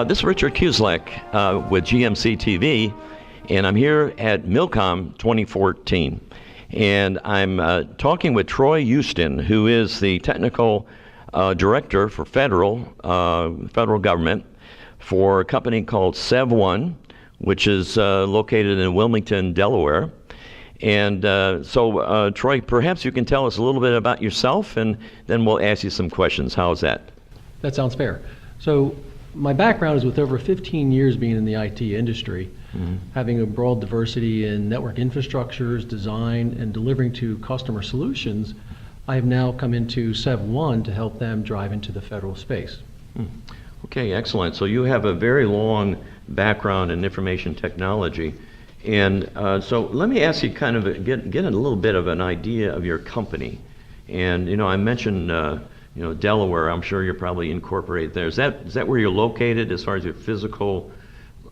This is Richard Kusiolek with GMC TV, and I'm here at MILCOM 2014. And I'm talking with Troy Houston, who is the technical director for federal government for a company called SevOne, which is located in Wilmington, Delaware. And so, Troy, perhaps you can tell us a little bit about yourself, and then we'll ask you some questions. How's that? That sounds fair. So my background is with over 15 years being in the IT industry, having a broad diversity in network infrastructures, design, and delivering to customer solutions. I have now come into SevOne to help them drive into the federal space. Okay, excellent. So you have a very long background in information technology. And so let me ask you kind of get a little bit of an idea of your company. And, I mentioned Delaware. I'm sure you're probably incorporated there. Is that where you're located as far as your physical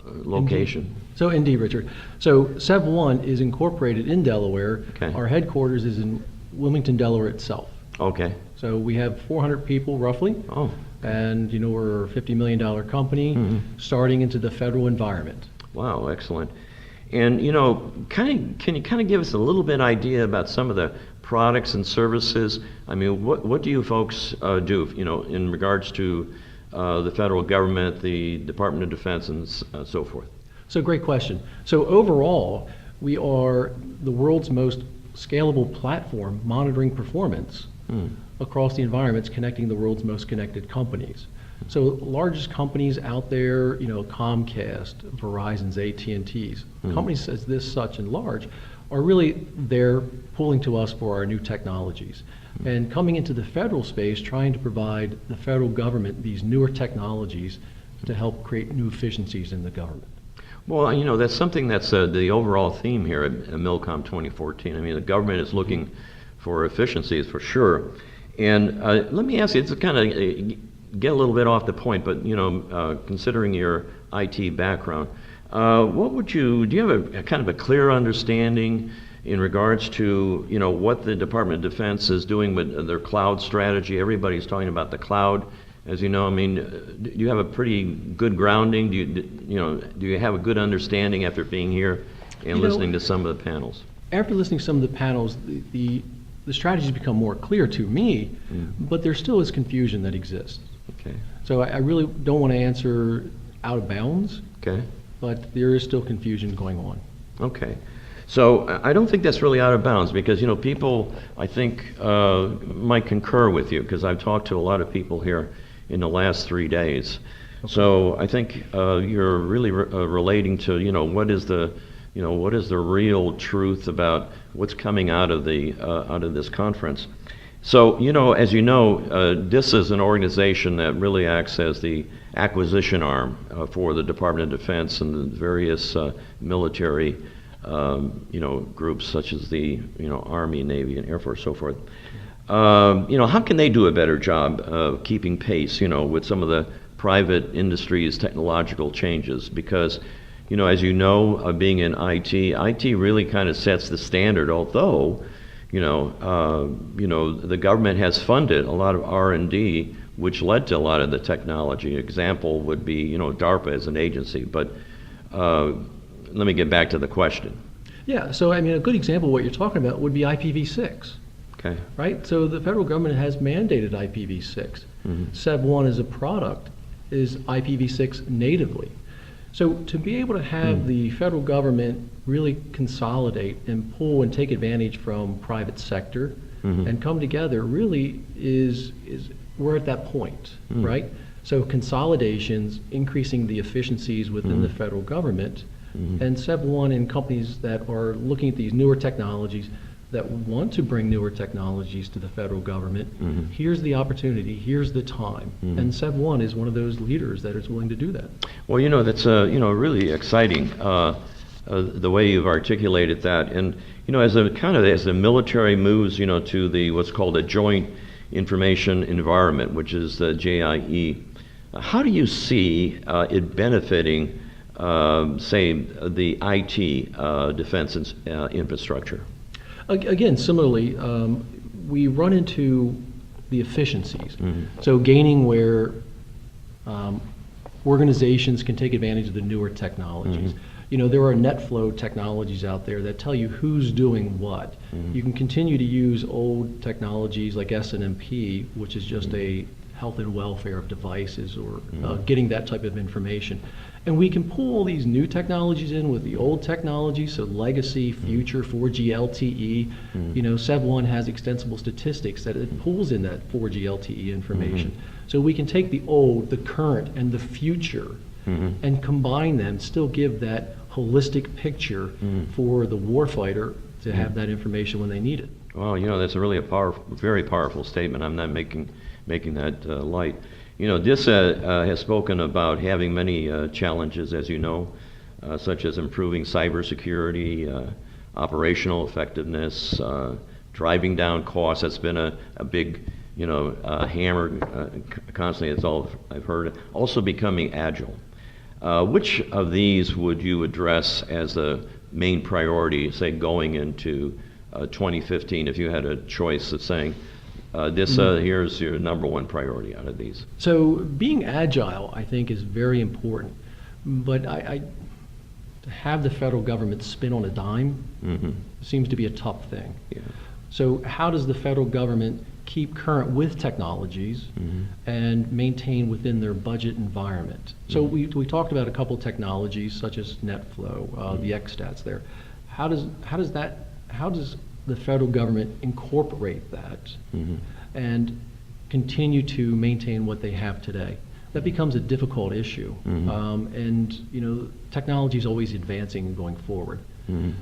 location? Indeed, Richard. So SevOne is incorporated in Delaware. Okay. Our headquarters is in Wilmington, Delaware itself. Okay. So we have 400 people roughly. Oh. And we're a $50 million company starting into the federal environment. Wow, excellent. And can you kind of give us a little bit idea about some of the products and services? I mean, what do you folks do, in regards to the federal government, the Department of Defense, and so forth? So great question. So overall, we are the world's most scalable platform monitoring performance across the environments, connecting the world's most connected companies. So largest companies out there, Comcast, Verizon's, AT&T's, companies as this, such, and large, are really there pulling to us for our new technologies. And coming into the federal space, trying to provide the federal government these newer technologies to help create new efficiencies in the government. Well, that's something that's the overall theme here at MILCOM 2014. I mean, the government is looking for efficiencies for sure. And let me ask you, it's kind of get a little bit off the point, but considering your IT background, do you have a kind of a clear understanding in regards to what the Department of Defense is doing with their cloud strategy? Everybody's talking about the cloud, as you know. I mean, do you have a pretty good grounding? Do you have a good understanding after being here and listening to some of the panels? After listening to some of the panels, the strategies become more clear to me, but there still is confusion that exists. Okay. So I really don't want to answer out of bounds. Okay. But there is still confusion going on. Okay. So I don't think that's really out of bounds because, people, I think, might concur with you because I've talked to a lot of people here in the last 3 days. Okay. So I think you're really relating to, what is the real truth about what's coming out of this conference. So, as you know, this is an organization that really acts as the acquisition arm for the Department of Defense and the various military, groups such as the, Army, Navy, and Air Force, so forth. How can they do a better job of keeping pace, with some of the private industry's technological changes? Because, as you know, being in IT really kind of sets the standard, although the government has funded a lot of R&D, which led to a lot of the technology. Example would be, DARPA as an agency. But let me get back to the question. Yeah. So I mean, a good example of what you're talking about would be IPv6. Okay. Right. So the federal government has mandated IPv6. SevOne as a product is IPv6 natively. So to be able to have the federal government really consolidate and pull and take advantage from private sector and come together really is we're at that point, right? So consolidations, increasing the efficiencies within the federal government, and SevOne and companies that are looking at these newer technologies that want to bring newer technologies to the federal government, here's the opportunity, here's the time. And SevOne is one of those leaders that is willing to do that. Well, that's really exciting, the way you've articulated that. And, as the military moves, to the what's called a joint information environment, which is the JIE, how do you see it benefiting, say, the IT defense infrastructure? Again, similarly, we run into the efficiencies. So gaining where organizations can take advantage of the newer technologies. You know, there are net flow technologies out there that tell you who's doing what. You can continue to use old technologies like SNMP, which is just a health and welfare of devices, or getting that type of information. And we can pull all these new technologies in with the old technologies, so legacy, future, 4G LTE. You know, SevOne has extensible statistics that it pulls in that 4G LTE information. So we can take the old, the current, and the future and combine them, still give that holistic picture for the warfighter to have that information when they need it. Well, you know, that's really a powerful, very powerful statement. I'm not making that light. You know, DISA has spoken about having many challenges, as you know, such as improving cybersecurity, operational effectiveness, driving down costs. That's been a big, you know, hammer constantly. That's all I've heard. Also becoming agile. Which of these would you address as the main priority, say, going into 2015, if you had a choice of saying, here's your number one priority out of these? So being agile, I think, is very important. But to have the federal government spin on a dime seems to be a tough thing. Yeah. So how does the federal government keep current with technologies and maintain within their budget environment? So we talked about a couple technologies such as NetFlow, the XStats there. How does the federal government incorporate that and continue to maintain what they have today? That becomes a difficult issue. And you know, technology is always advancing and going forward.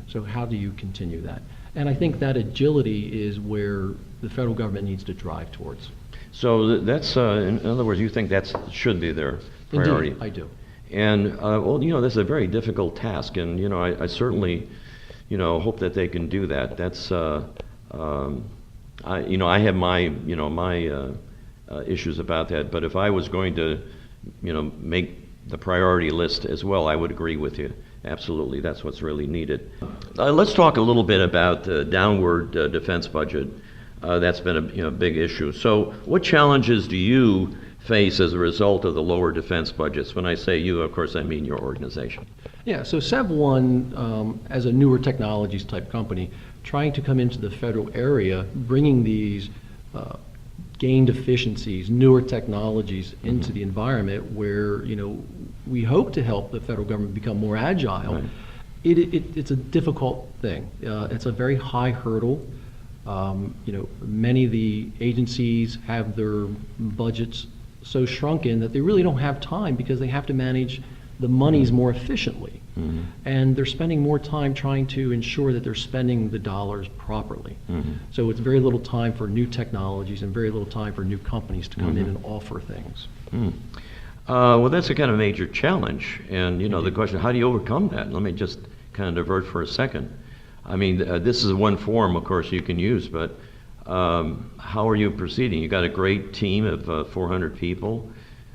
So how do you continue that? And I think that agility is where the federal government needs to drive towards. So that's, in other words, you think that should be their priority? Indeed, I do. And, well, you know, this is a very difficult task, and, you know, I certainly, you know, hope that they can do that. That's, you know, I have my, you know, my issues about that, but if I was going to, you know, make the priority list as well, I would agree with you. Absolutely, that's what's really needed. Let's talk a little bit about the downward defense budget. That's been a big issue. So what challenges do you face as a result of the lower defense budgets? When I say you, of course, I mean your organization. Yeah, so SevOne, as a newer technologies type company, trying to come into the federal area, bringing these gained efficiencies, newer technologies into the environment where, you know, we hope to help the federal government become more agile. Right. It's a difficult thing. It's a very high hurdle. You know, many of the agencies have their budgets so shrunken that they really don't have time because they have to manage the monies more efficiently. And they're spending more time trying to ensure that they're spending the dollars properly. So it's very little time for new technologies and very little time for new companies to come in and offer things. Well, that's a kind of major challenge. And, you know, the question, how do you overcome that? Let me just kind of divert for a second. I mean, this is one form, of course, you can use, but how are you proceeding? You got a great team of 400 people,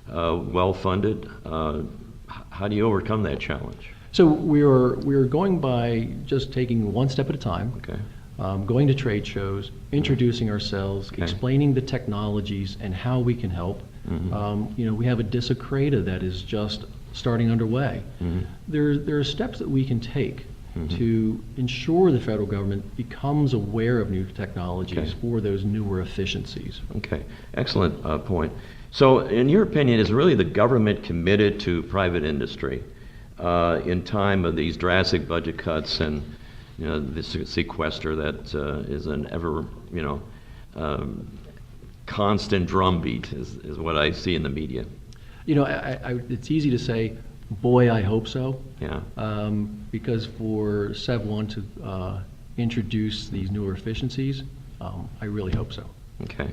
well-funded. How do you overcome that challenge? So we're going by just taking one step at a time. Okay. Going to trade shows, introducing ourselves, explaining the technologies and how we can help. You know, we have a DISA CRADA that is just starting underway. There are steps that we can take to ensure the federal government becomes aware of new technologies for those newer efficiencies. Okay, excellent point. So in your opinion, is really the government committed to private industry in time of these drastic budget cuts and, you know, the sequester that is an ever, you know, constant drumbeat is what I see in the media? You know, it's easy to say, boy, I hope so. Yeah. Because for SevOne to introduce these newer efficiencies, I really hope so. Okay.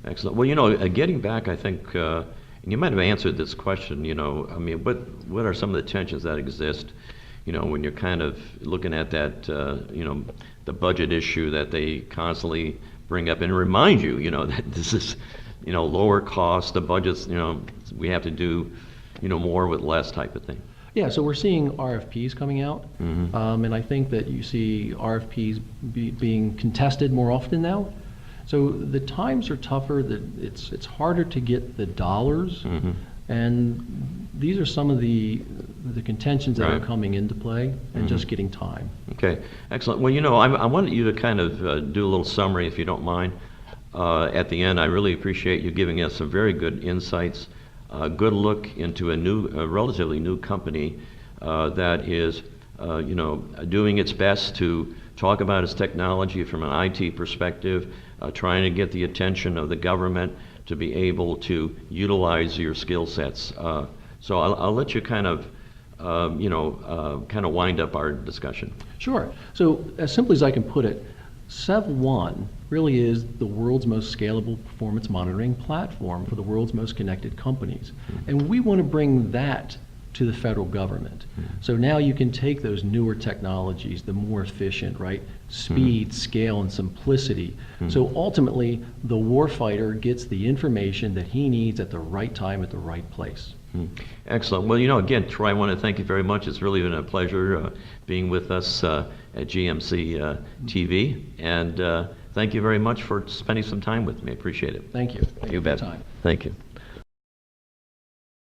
Excellent. Well, you know, getting back, I think, and you might have answered this question, you know, I mean, what are some of the tensions that exist, you know, when you're kind of looking at that, you know, the budget issue that they constantly bring up and remind you, you know, that this is, you know, lower cost, the budgets, you know, we have to do, you know, more with less type of thing. Yeah, so we're seeing RFPs coming out, and I think that you see RFPs being contested more often now. So the times are tougher, that it's harder to get the dollars, And these are some of the contentions that are Right. coming into play, and just getting time. Okay, excellent. Well, I wanted you to kind of do a little summary, if you don't mind. At the end, I really appreciate you giving us some very good insights, a good look into a relatively new company that is, doing its best to talk about its technology from an IT perspective, trying to get the attention of the government to be able to utilize your skill sets. So I'll let you kind of wind up our discussion. Sure. So as simply as I can put it, SevOne really is the world's most scalable performance monitoring platform for the world's most connected companies. And we want to bring that to the federal government. So now you can take those newer technologies, the more efficient, right? Speed, scale, and simplicity. So ultimately, the warfighter gets the information that he needs at the right time, at the right place. Excellent. Well, again, Troy, I want to thank you very much. It's really been a pleasure being with us at GMC TV. And thank you very much for spending some time with me. Appreciate it. Thank you. Thank You for your bet. time. Thank you.